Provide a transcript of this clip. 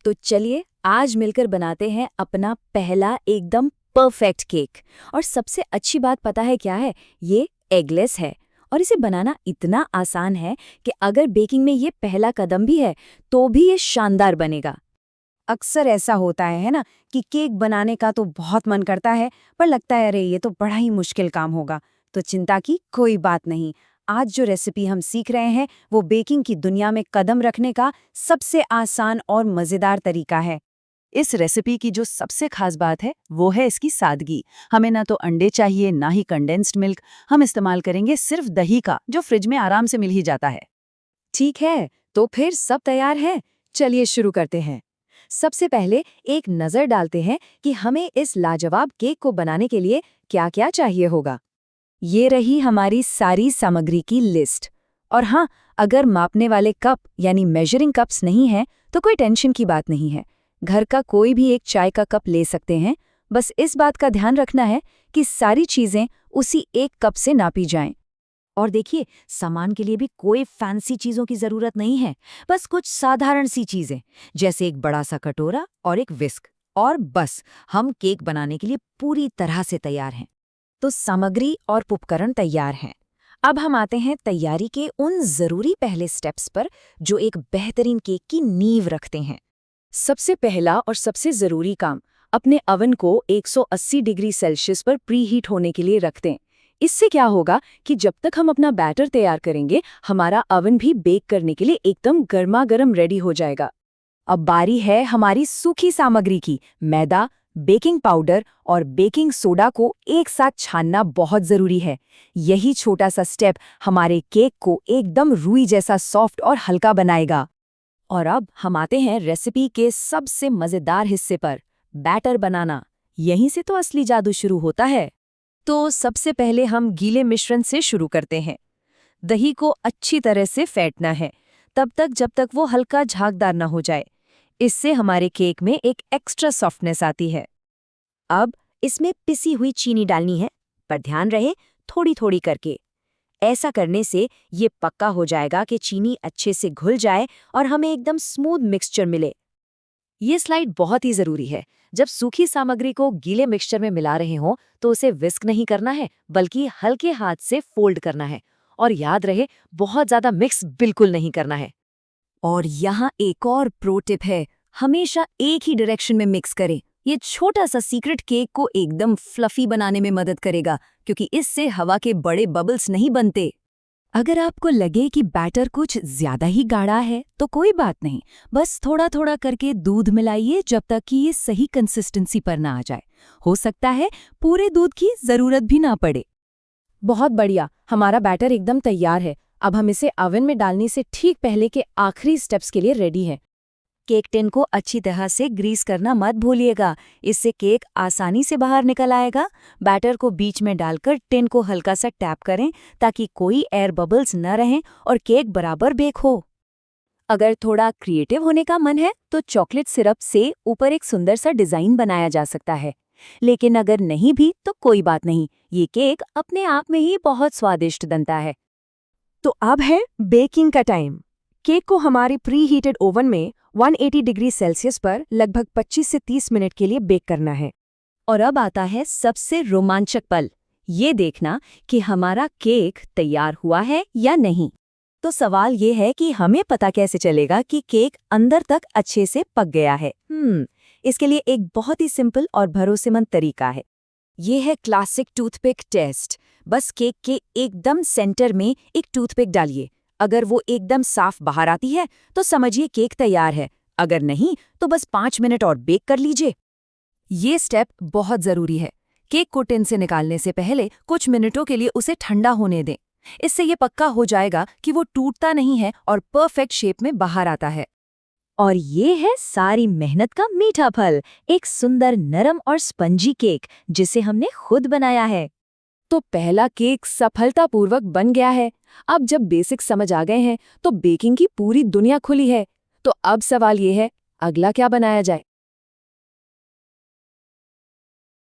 तो चलिए आज मिलकर बनाते हैं अपना पहला एकदम परफेक्ट केक। और सबसे अच्छी बात पता है क्या है? ये एगलेस है और इसे बनाना इतना आसान है कि अगर बेकिंग में ये पहला कदम भी है तो भी ये शानदार बनेगा। अक्सर ऐसा होता है ना कि केक बनाने का तो बहुत मन करता है, पर लगता है अरे ये तो बड़ा ही मुश्किल काम होगा। तो चिंता की कोई बात नहीं। आज जो रेसिपी हम सीख रहे हैं वो बेकिंग की दुनिया में कदम रखने का सबसे आसान और मज़ेदार तरीका है। इस रेसिपी की जो सबसे खास बात है वो है इसकी सादगी। हमें ना तो अंडे चाहिए ना ही कंडेंस्ड मिल्क। हम इस्तेमाल करेंगे सिर्फ दही का, जो फ्रिज में आराम से मिल ही जाता है। ठीक है, तो फिर सब तैयार है। चलिए शुरू करते हैं। सबसे पहले एक नज़र डालते हैं कि हमें इस लाजवाब केक को बनाने के लिए क्या-क्या चाहिए होगा। ये रही हमारी सारी सामग्री की लिस्ट। और हाँ, अगर मापने वाले कप यानी मेजरिंग कप्स नहीं हैं तो कोई टेंशन की बात नहीं है। घर का कोई भी एक चाय का कप ले सकते हैं। बस इस बात का ध्यान रखना है कि सारी चीज़ें उसी एक कप से नापी जाएं। और देखिए, सामान के लिए भी कोई फैंसी चीज़ों की ज़रूरत नहीं है। बस कुछ साधारण सी चीज़ें, जैसे एक बड़ा सा कटोरा और एक विस्क, और बस हम केक बनाने के लिए पूरी तरह से तैयार हैं। तो सामग्री और उपकरण तैयार हैं। अब हम आते हैं तैयारी के उन ज़रूरी पहले स्टेप्स पर जो एक बेहतरीन केक की नींव रखते हैं। सबसे पहला और सबसे ज़रूरी काम, अपने अवन को 180 डिग्री सेल्सियस पर प्री हीट होने के लिए रख दें। इससे क्या होगा कि जब तक हम अपना बैटर तैयार करेंगे, हमारा अवन भी बेक करने के लिए एकदम गर्मा गर्म रेडी हो जाएगा। अब बारी है हमारी सूखी सामग्री की। मैदा, बेकिंग पाउडर और बेकिंग सोडा को एक साथ छानना बहुत ज़रूरी है। यही छोटा सा स्टेप हमारे केक को एकदम रुई जैसा सॉफ्ट और हल्का बनाएगा। और अब हम आते हैं रेसिपी के सबसे मज़ेदार हिस्से पर, बैटर बनाना। यहीं से तो असली जादू शुरू होता है। तो सबसे पहले हम गीले मिश्रण से शुरू करते हैं। दही को अच्छी तरह से फेंटना है, तब तक जब तक वो हल्का झागदार ना हो जाए। इससे हमारे केक में एक एक्स्ट्रा सॉफ्टनेस आती है। अब इसमें पिसी हुई चीनी डालनी है, पर ध्यान रहे थोड़ी थोड़ी करके। ऐसा करने से ये पक्का हो जाएगा कि चीनी अच्छे से घुल जाए और हमें एकदम स्मूथ मिक्सचर मिले। ये स्लाइड बहुत ही ज़रूरी है। जब सूखी सामग्री को गीले मिक्सचर में मिला रहे हों तो उसे विस्क नहीं करना है, बल्कि हल्के हाथ से फोल्ड करना है। और याद रहे, बहुत ज़्यादा मिक्स बिल्कुल नहीं करना है। और यहाँ एक और प्रो टिप है, हमेशा एक ही डायरेक्शन में मिक्स करें। ये छोटा सा सीक्रेट केक को एकदम फ्लफी बनाने में मदद करेगा, क्योंकि इससे हवा के बड़े बबल्स नहीं बनते। अगर आपको लगे कि बैटर कुछ ज्यादा ही गाढ़ा है तो कोई बात नहीं, बस थोड़ा थोड़ा करके दूध मिलाइए जब तक कि ये सही कंसिस्टेंसी पर ना आ जाए। हो सकता है पूरे दूध की जरूरत भी ना पड़े। बहुत बढ़िया, हमारा बैटर एकदम तैयार है। अब हम इसे ओवन में डालने से ठीक पहले के आखिरी स्टेप्स के लिए रेडी हैं। केक टिन को अच्छी तरह से ग्रीस करना मत भूलिएगा, इससे केक आसानी से बाहर निकल आएगा। बैटर को बीच में डालकर टिन को हल्का सा टैप करें ताकि कोई एयर बबल्स न रहें और केक बराबर बेक हो। अगर थोड़ा क्रिएटिव होने का मन है तो चॉकलेट सिरप से ऊपर एक सुंदर सा डिज़ाइन बनाया जा सकता है। लेकिन अगर नहीं भी तो कोई बात नहीं, ये केक अपने आप में ही बहुत स्वादिष्ट बनता है। तो अब है बेकिंग का टाइम। केक को हमारे प्री हीटेड ओवन में 180 डिग्री सेल्सियस पर लगभग 25 से 30 मिनट के लिए बेक करना है। और अब आता है सबसे रोमांचक पल, ये देखना कि हमारा केक तैयार हुआ है या नहीं। तो सवाल ये है कि हमें पता कैसे चलेगा कि केक अंदर तक अच्छे से पक गया है? इसके लिए एक बहुत ही सिंपल और भरोसेमंद तरीका है। ये है क्लासिक टूथपिक टेस्ट। बस केक के एकदम सेंटर में एक टूथपिक डालिए। अगर वो एकदम साफ बाहर आती है तो समझिए केक तैयार है। अगर नहीं तो बस 5 मिनट और बेक कर लीजिए। ये स्टेप बहुत ज़रूरी है। केक को टिन से निकालने से पहले कुछ मिनटों के लिए उसे ठंडा होने दें। इससे ये पक्का हो जाएगा कि वो टूटता नहीं है और परफेक्ट शेप में बाहर आता है। और ये है सारी मेहनत का मीठा फल, एक सुंदर नरम और स्पंजी केक जिसे हमने खुद बनाया है। तो पहला केक सफलतापूर्वक बन गया है। अब जब बेसिक्स समझ आ गए हैं तो बेकिंग की पूरी दुनिया खुली है। तो अब सवाल ये है, अगला क्या बनाया जाए?